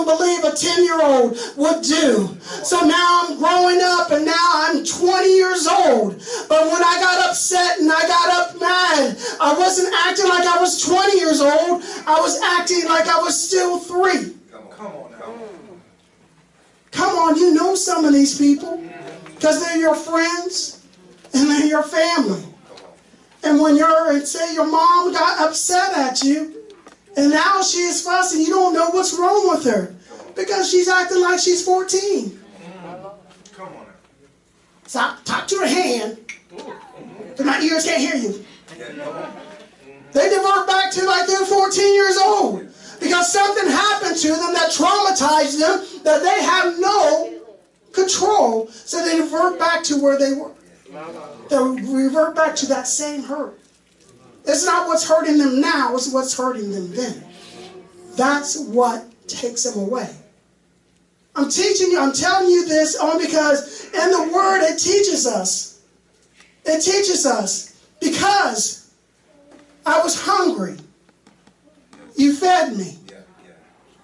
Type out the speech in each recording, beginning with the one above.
even believe a 10-year-old would do. So now I'm growing up, and now I'm 20 years old. But when I got upset and I got up mad, I wasn't acting like I was 20 years old. I was acting like I was still 3. Come on, you know some of these people because they're your friends and they're your family. And when say your mom got upset at you, and now she is fussing, you don't know what's wrong with her because she's acting like she's 14. Come on. Stop, talk to her hand, because my ears can't hear you. They divert back to like they're 14 years old because something happened to them that traumatized them that they have no control. So they divert back to where they were. They revert back to that same hurt. It's not what's hurting them now, it's what's hurting them then. That's what takes them away. I'm teaching you, I'm telling you this only because in the Word it teaches us. It teaches us because I was hungry. You fed me.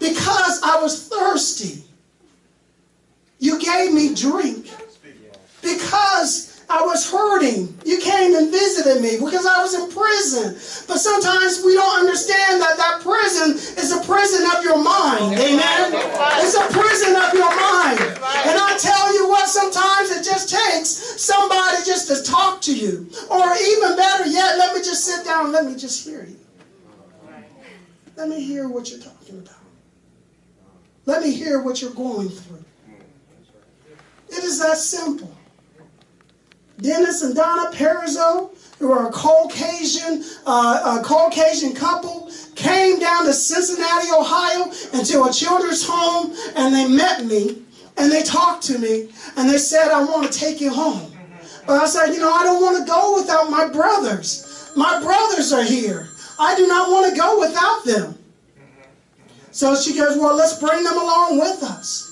Because I was thirsty. You gave me drink. Because I was hurting. You came and visited me because I was in prison. But sometimes we don't understand that that prison is a prison of your mind. Amen? It's a prison of your mind. And I tell you what, sometimes it just takes somebody just to talk to you. Or even better yet, let me just sit down and let me just hear you. Let me hear what you're talking about. Let me hear what you're going through. It is that simple. Dennis and Donna Perizzo, who are a Caucasian couple, came down to Cincinnati, Ohio, into a children's home, and they met me, and they talked to me, and they said, I want to take you home. But I said, you know, I don't want to go without my brothers. My brothers are here. I do not want to go without them. So she goes, well, let's bring them along with us.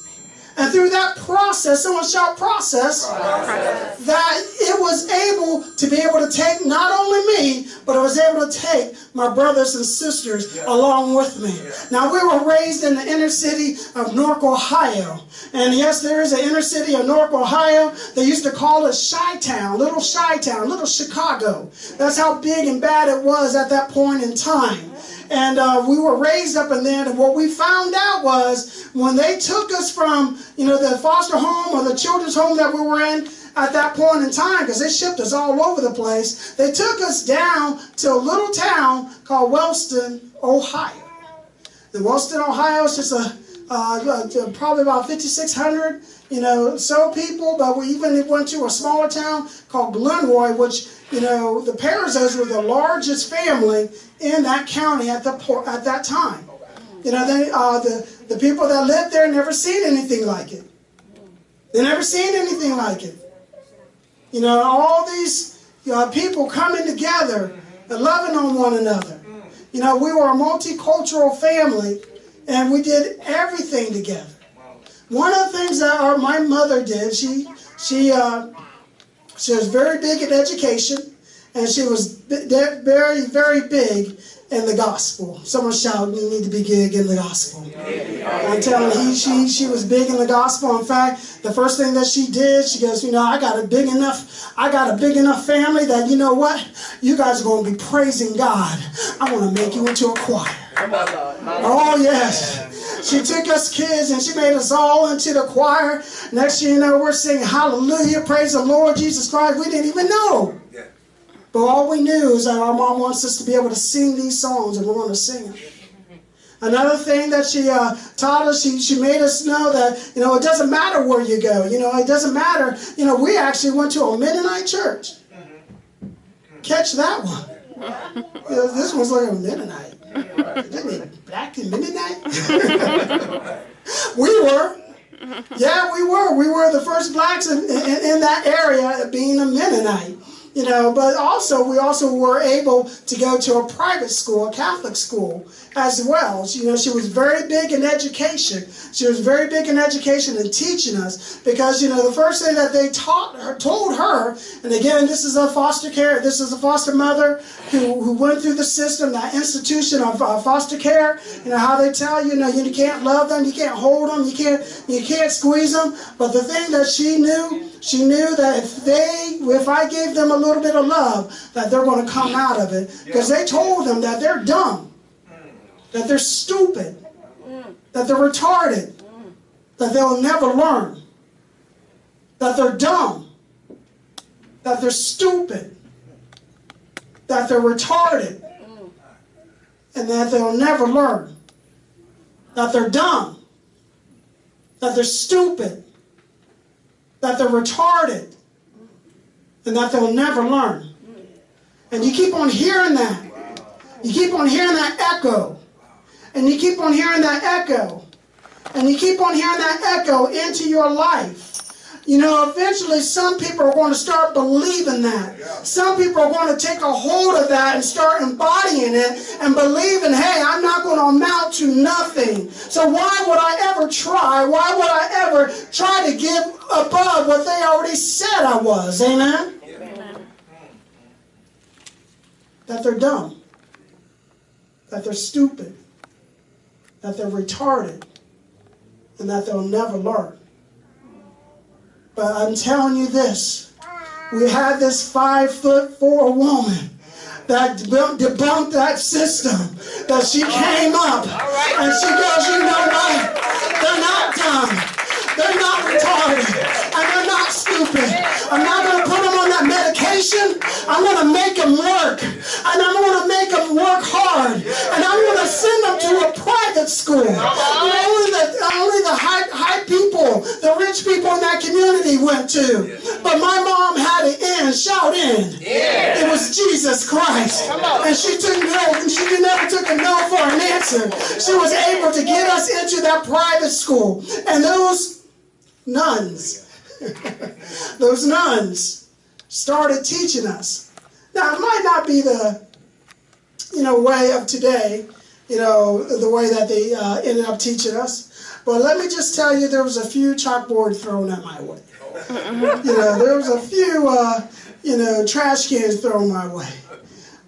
And through that process, someone shout process, that it was able to be able to take not only me, but it was able to take my brothers and sisters along with me. Now, we were raised in the inner city of Newark, Ohio. And yes, there is an inner city of Newark, Ohio. They used to call it Chi-Town, Little Chicago. That's how big and bad it was at that point in time. And we were raised up in there, and what we found out was when they took us from, you know, the foster home or the children's home that we were in at that point in time, because they shipped us all over the place, they took us down to a little town called Wellston, Ohio. And Wellston, Ohio is just probably about 5,600, you know, so people, but we even went to a smaller town called Glenroy, which, you know, the Perizzos were the largest family in that county at that time. You know, the people that lived there never seen anything like it. They never seen anything like it. You know, all these people coming together and loving on one another. You know, we were a multicultural family, and we did everything together. One of the things that my mother did, she was very big in education, and she was very, very big in the gospel. Someone shout, you need to be big in the gospel. I'm telling you, she was big in the gospel. In fact, the first thing that she did, she goes, you know, I got a big enough family that, you know what, you guys are going to be praising God. I want to make you into a choir. Oh, yes. She took us kids and she made us all into the choir. Next thing you know, we're singing hallelujah, praise the Lord Jesus Christ. We didn't even know. But all we knew is that our mom wants us to be able to sing these songs, and we want to sing them. Another thing that she taught us, she made us know that, you know, it doesn't matter where you go. You know, it doesn't matter. You know, we actually went to a Mennonite church. Catch that one. You know, this one's like a Mennonite. Didn't it black and Mennonite? We were. Yeah, we were. We were the first blacks in that area being a Mennonite. You know, but also we also were able to go to a private school, a Catholic school as well. You know, she was very big in education. She was very big in education and teaching us, because, you know, the first thing that they told her, and again, this is a foster care, this is a foster mother who went through the system, that institution of foster care. You know, how they tell you, you can't love them, you can't hold them, you can't squeeze them. But the thing that she knew that if I gave them a little bit of love, that they're going to come out of it. Because they told them that they're dumb, that they're stupid, that they're retarded, that they'll never learn, that they're dumb, that they're stupid, that they're retarded, and that they'll never learn, that they're dumb, that they're stupid, that they're retarded, and that they'll never learn. And you keep on hearing that. You keep on hearing that echo. And you keep on hearing that echo. And you keep on hearing that echo into your life. You know, eventually some people are going to start believing that. Some people are going to take a hold of that and start embodying it and believing, hey, I'm not going to amount to nothing. So why would I ever try? Why would I ever try to give above what they already said I was? Amen? Amen. That they're dumb. That they're stupid. That they're retarded. And that they'll never learn. But I'm telling you this, we had this 5'4" woman that debunked that system, that she came up and she goes, you know what, they're not dumb, they're not retarded, and they're not stupid. I'm not going to put them on that medication. I'm going to make them work, and I'm going to make them work hard, and I'm going to send them to a private school. Only the high people, the rich people in that community went to. But my mom had it in, shout in. Yeah. It was Jesus Christ. And she took no, she never took a no for an answer. She was able to get us into that private school. And those nuns, those nuns started teaching us. Now, it might not be the, way of today, the way that they ended up teaching us. But let me just tell you, there was a few chalkboards thrown at my way. There was a few, trash cans thrown my way.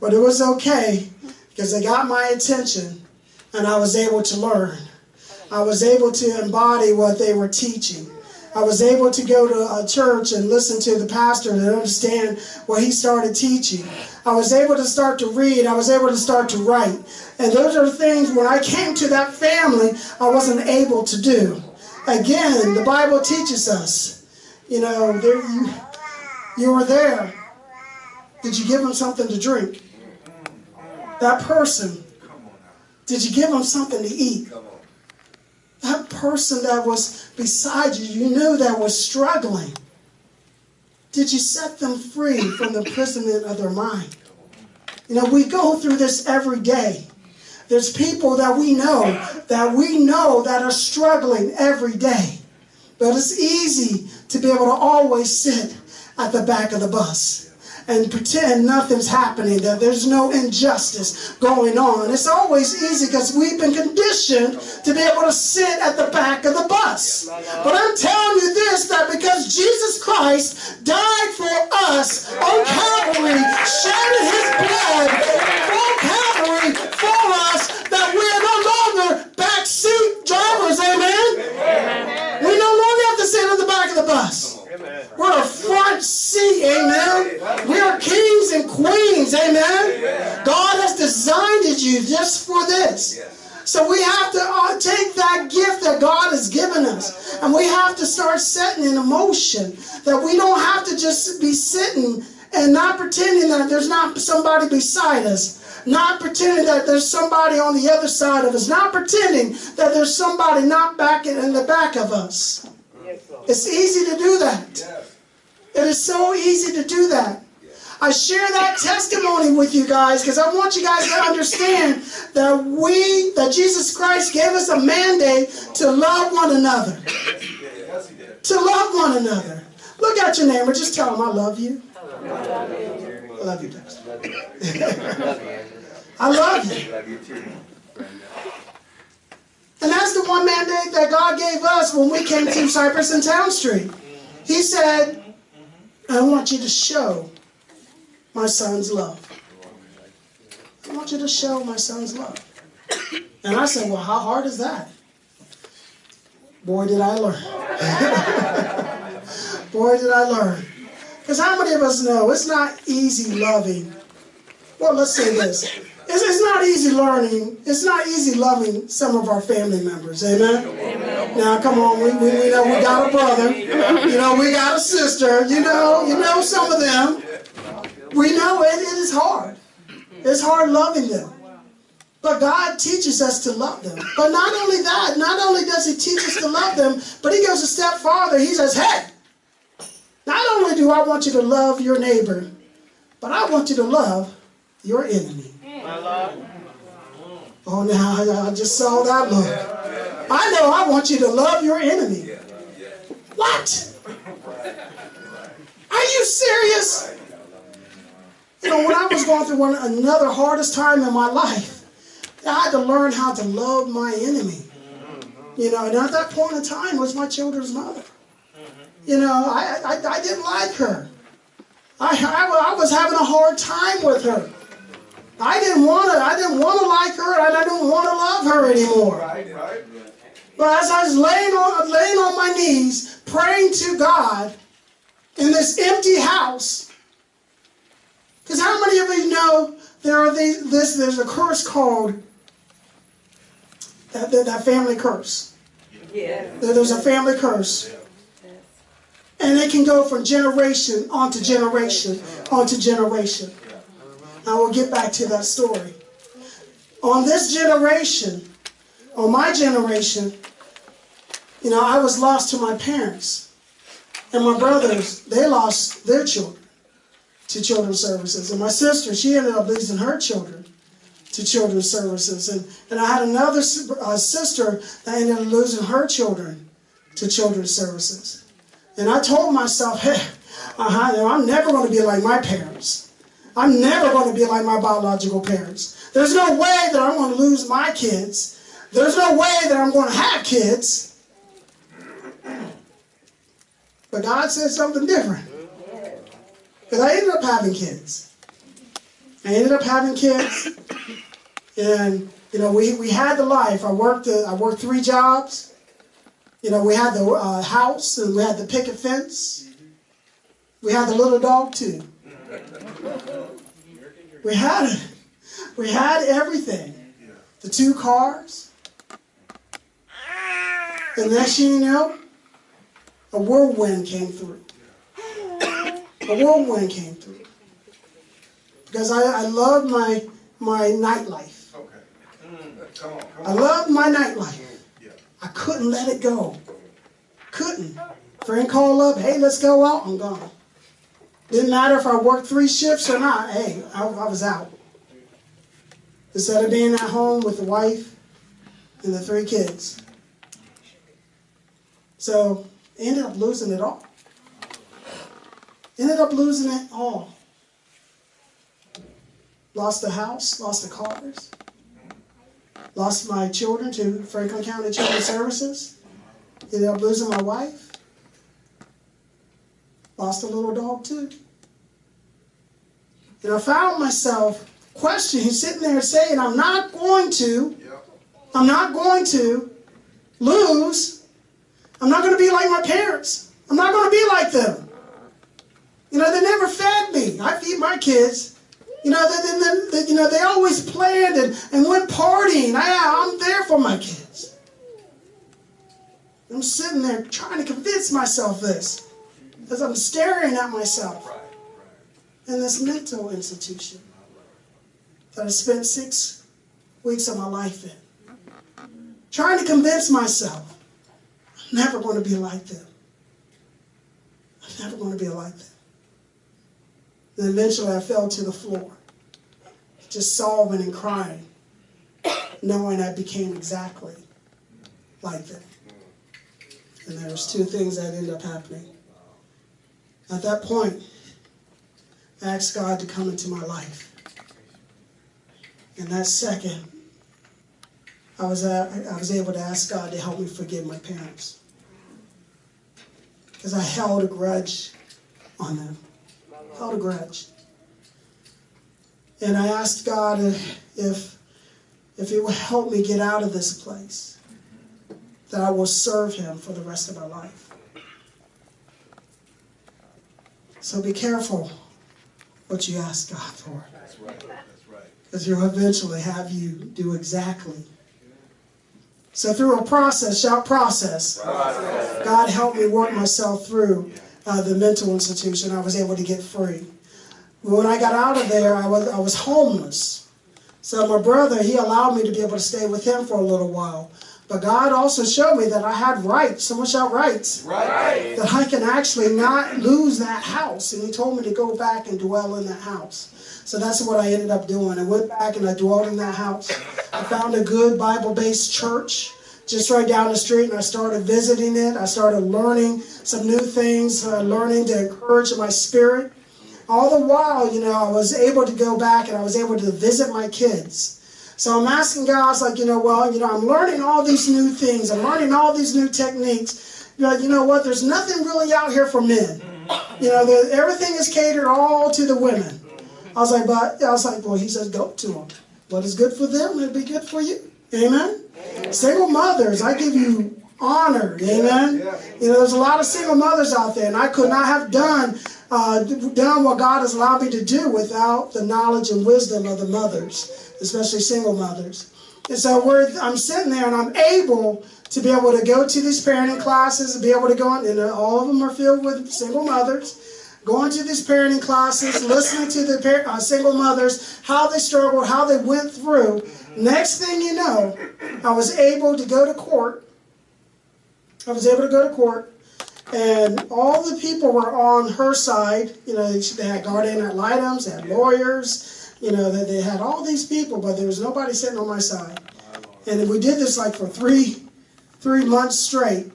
But it was okay, because they got my attention, and I was able to learn. I was able to embody what they were teaching. I was able to go to a church and listen to the pastor and understand what he started teaching. I was able to start to read. I was able to start to write. And those are things, when I came to that family, I wasn't able to do. Again, the Bible teaches us, you were there. Did you give them something to drink? That person, did you give them something to eat? That person that was beside you, you knew that was struggling. Did you set them free from the imprisonment of their mind? We go through this every day. There's people that we know that are struggling every day. But it's easy to be able to always sit at the back of the bus and pretend nothing's happening, that there's no injustice going on. It's always easy because we've been conditioned to be able to sit at the back of the bus. But I'm telling you this, that because Jesus Christ died for us on Calvary, shedding his blood on Calvary for us, that we're no longer backseat drivers, amen? We no longer have to sit at the back of the bus. We're a front seat, amen. We are kings and queens, amen. God has designed you just for this. So we have to take that gift that God has given us, and we have to start setting in motion, that we don't have to just be sitting and not pretending that there's not somebody beside us, not pretending that there's somebody on the other side of us, not pretending that there's somebody not back in the back of us. It's easy to do that. It is so easy to do that. I share that testimony with you guys because I want you guys to understand that Jesus Christ gave us a mandate to love one another. To love one another. Look at your neighbor. Just tell him, I love you. I love you, Pastor. I love you. Love you too. And that's the one mandate that God gave us when we came to Cypress and Town Street. He said, I want you to show my son's love. I want you to show my son's love. And I said, well, how hard is that? Boy, did I learn. Boy, did I learn. Because how many of us know it's not easy loving? Well, let's say this. It's not easy learning. It's not easy loving some of our family members. Amen? Amen. Now, come on. We know we got a brother. You know, we got a sister. You know some of them. We know it is hard. It's hard loving them. But God teaches us to love them. But not only that, not only does he teach us to love them, but he goes a step farther. He says, hey, not only do I want you to love your neighbor, but I want you to love your enemy. Oh, now I just saw that look. I know I want you to love your enemy. What? Are you serious? You know, when I was going through another hardest time in my life, I had to learn how to love my enemy. You know, and at that point in time was my children's mother. You know, I didn't like her. I was having a hard time with her. I didn't want to like her, and I didn't want to love her anymore. But as I was laying on my knees, praying to God in this empty house, because how many of you know there's a curse called that family curse? Yeah. There's a family curse. And it can go from generation onto generation onto generation. I will get back to that story. On this generation, on my generation, you know, I was lost to my parents. And my brothers, they lost their children to children's services. And my sister, she ended up losing her children to children's services. And I had another sister that ended up losing her children to children's services. And I told myself, hey, I'm never going to be like my parents. I'm never going to be like my biological parents. There's no way that I'm going to lose my kids. There's no way that I'm going to have kids. But God said something different. Because I ended up having kids. I ended up having kids. And, you know, we had the life. I worked 3 jobs. You know, we had the house and we had the picket fence. We had the little dog too. We had it. We had everything. The 2 cars. And next thing you know, a whirlwind came through. A whirlwind came through. Because I loved my nightlife. I loved my nightlife. I couldn't let it go. Couldn't. Friend called up, hey, let's go out. I'm gone. Didn't matter if I worked 3 shifts or not. Hey, I was out. Instead of being at home with the wife and the 3 kids. So, ended up losing it all. Ended up losing it all. Lost the house, lost the cars. Lost my children to Franklin County Children's Services. Ended up losing my wife. Lost a little dog too. And I found myself questioning, sitting there saying, I'm not going to lose. I'm not going to be like my parents. I'm not going to be like them. You know, they never fed me. I feed my kids. You know, they always planned and went partying. I'm there for my kids. I'm sitting there trying to convince myself this. Because I'm staring at myself in this mental institution that I spent 6 weeks of my life in. Trying to convince myself I'm never going to be like them. I'm never going to be like them. And eventually I fell to the floor, just sobbing and crying, knowing I became exactly like them. And there was 2 things that ended up happening. At that point, I asked God to come into my life. In that second, I was able to ask God to help me forgive my parents. Because I held a grudge on them. Held a grudge. And I asked God if He would help me get out of this place, that I will serve Him for the rest of my life. So be careful what you ask God for. That's right. That's right. Because He'll eventually have you do exactly. So through a process, shout process. God helped me work myself through the mental institution. I was able to get free. When I got out of there, I was homeless. So my brother, he allowed me to be able to stay with him for a little while. But God also showed me that I had rights. Someone shout rights. Right. That I can actually not lose that house. And He told me to go back and dwell in that house. So that's what I ended up doing. I went back and I dwelled in that house. I found a good Bible-based church just right down the street, and I started visiting it. I started learning some new things, learning to encourage my spirit. All the while, I was able to go back and I was able to visit my kids. So I'm asking God, I was like, I'm learning all these new things. I'm learning all these new techniques. You know what? There's nothing really out here for men. Everything is catered all to the women. I was like, well, He says, go to them. What is good for them, it'll be good for you. Amen? Single mothers, I give you honor. Amen? There's a lot of single mothers out there, and I could not have done what God has allowed me to do without the knowledge and wisdom of the mothers, especially single mothers. And so I'm sitting there, and I'm able to be able to go to these parenting classes and be able to go on, and all of them are filled with single mothers. Going to these parenting classes, listening to the single mothers, how they struggled, how they went through. Next thing you know, I was able to go to court. And all the people were on her side. They had guardian ad litems, they had lawyers. They had all these people, but there was nobody sitting on my side. And we did this for three months straight.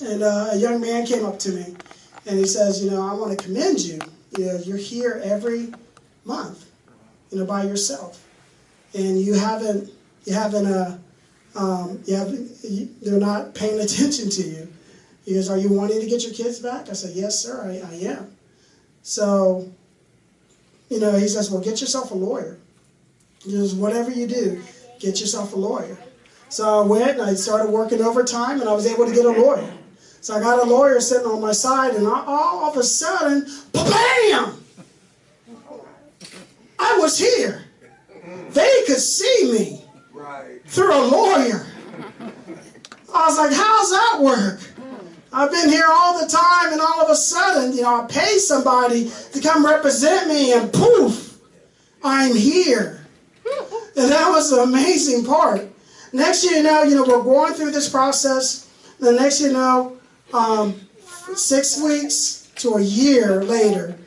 And a young man came up to me. And he says, I want to commend you. You're here every month, by yourself. And they're not paying attention to you. He goes, are you wanting to get your kids back? I said, yes, sir, I am. So, he says, well, get yourself a lawyer. He goes, whatever you do, get yourself a lawyer. So I went and I started working overtime, and I was able to get a lawyer. So I got a lawyer sitting on my side, and all of a sudden, bam! I was here. They could see me through a lawyer. I was like, how's that work? I've been here all the time, and all of a sudden, I pay somebody to come represent me, and poof, I'm here. And that was the amazing part. Next thing you know, we're going through this process. The next thing you know, 6 weeks to a year later,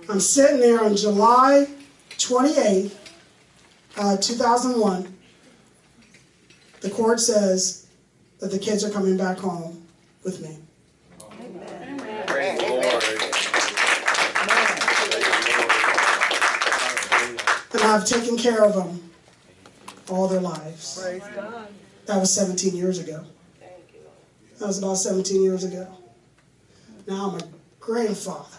I'm sitting there on July 28th, 2001. The court says that the kids are coming back home with me. Amen. Praise the Lord. And I've taken care of them all their lives. Praise God. That was 17 years ago. That was about 17 years ago. Now I'm a grandfather.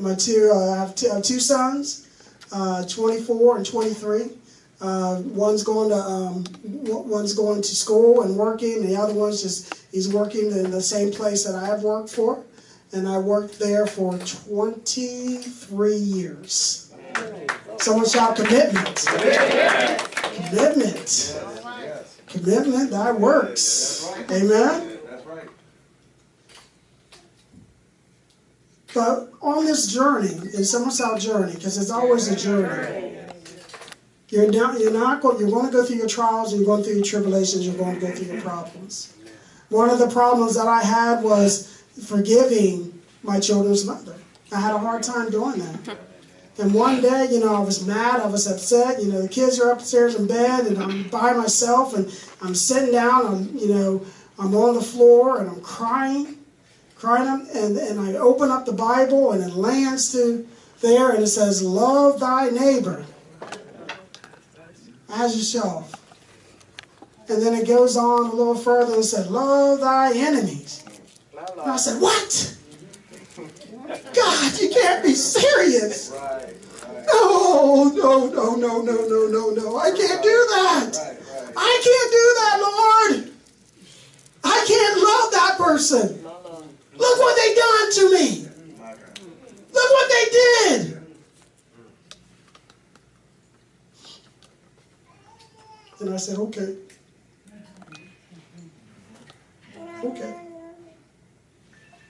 I have two sons, 24 and 23. One's going to school and working. The other one's he's working in the same place that I have worked for, and I worked there for 23 years. Someone shout commitment. Commitment. Commitment that works. Amen. That's right. But on this journey, it's almost our journey, because it's always a journey. You're going to go through your trials, you're going through your tribulations, you're going to go through your problems. One of the problems that I had was forgiving my children's mother. I had a hard time doing that. And one day, I was mad, I was upset. The kids are upstairs in bed, and I'm by myself, and I'm sitting down, I'm on the floor, and I'm crying. crying, and I open up the Bible, and it lands to there, and it says, love thy neighbor as yourself. And then it goes on a little further and said, love thy enemies. And I said, what? God, you can't be serious. No. I can't do that. I can't do that, Lord. I can't love that person. Look what they done to me. Look what they did. Then I said, okay.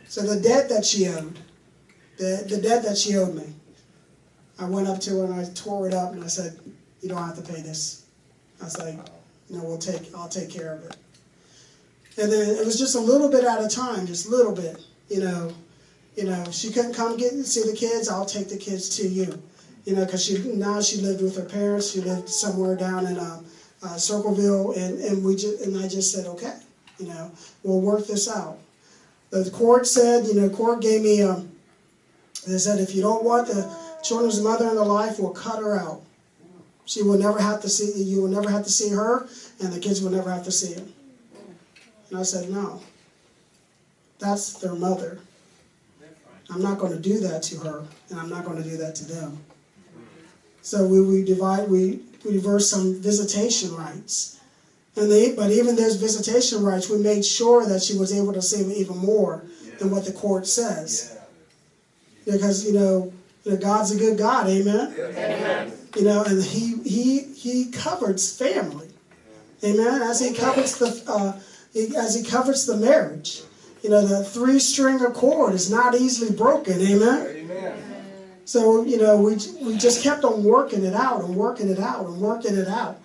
So the debt that she owed, the debt that she owed me, I went up to her and I tore it up and I said, you don't have to pay this. I was like, I'll take care of it. And then it was just a little bit at a time, just a little bit, she couldn't come see the kids, I'll take the kids to you. Because now she lived with her parents, she lived somewhere down in Circleville, and I just said, okay, we'll work this out. The court said, court gave me, they said, if you don't want the children's mother in the life, we'll cut her out. She will never have to see, you will never have to see her, and the kids will never have to see him. And I said, no, that's their mother. I'm not going to do that to her, and I'm not going to do that to them. So we reversed some visitation rights. But even those visitation rights, we made sure that she was able to see him even more than what the court says. Because, God's a good God, amen? Amen. And he covers family. Amen? As he covers the marriage. The three-string cord is not easily broken, amen? Amen. So, we just kept on working it out and working it out and working it out.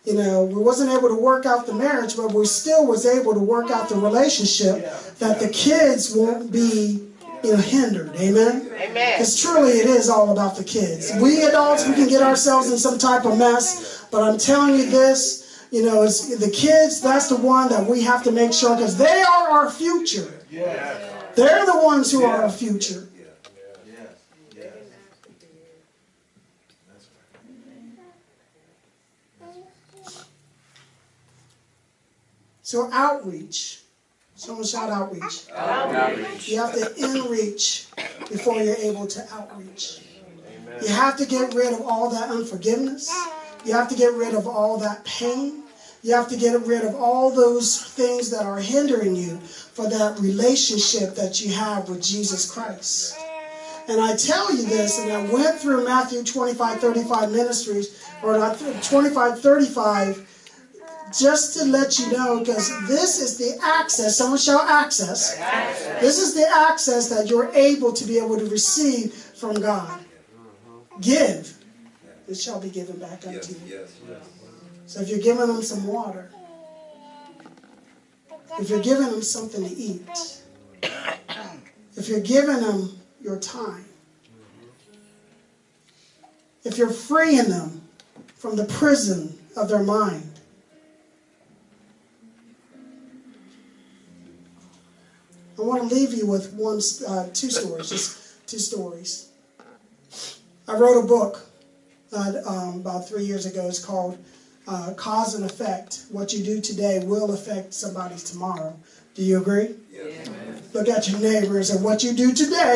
We wasn't able to work out the marriage, but we still was able to work out the relationship that the kids won't be, hindered. Amen? Amen. Because truly it is all about the kids. We adults, we can get ourselves in some type of mess, but I'm telling you this, it's the kids, that's the one that we have to make sure, because they are our future. They're the ones who are our future. So outreach. Someone shout outreach. Outreach. You have to in-reach before you're able to outreach. Amen. You have to get rid of all that unforgiveness. You have to get rid of all that pain. You have to get rid of all those things that are hindering you for that relationship that you have with Jesus Christ. And I tell you this, and I went through Matthew 25:35 ministries, or 25:35, just to let you know, because this is the access. Someone shout access. This is the access that you're able to be able to receive from God. Give, it shall be given back unto you. So if you're giving them some water, if you're giving them something to eat, if you're giving them your time, if you're freeing them from the prison of their mind, I want to leave you with two stories. I wrote a book about 3 years ago. It's called Cause and Effect. What you do today will affect somebody's tomorrow. Do you agree? Yes. Look at your neighbor and say, what you do today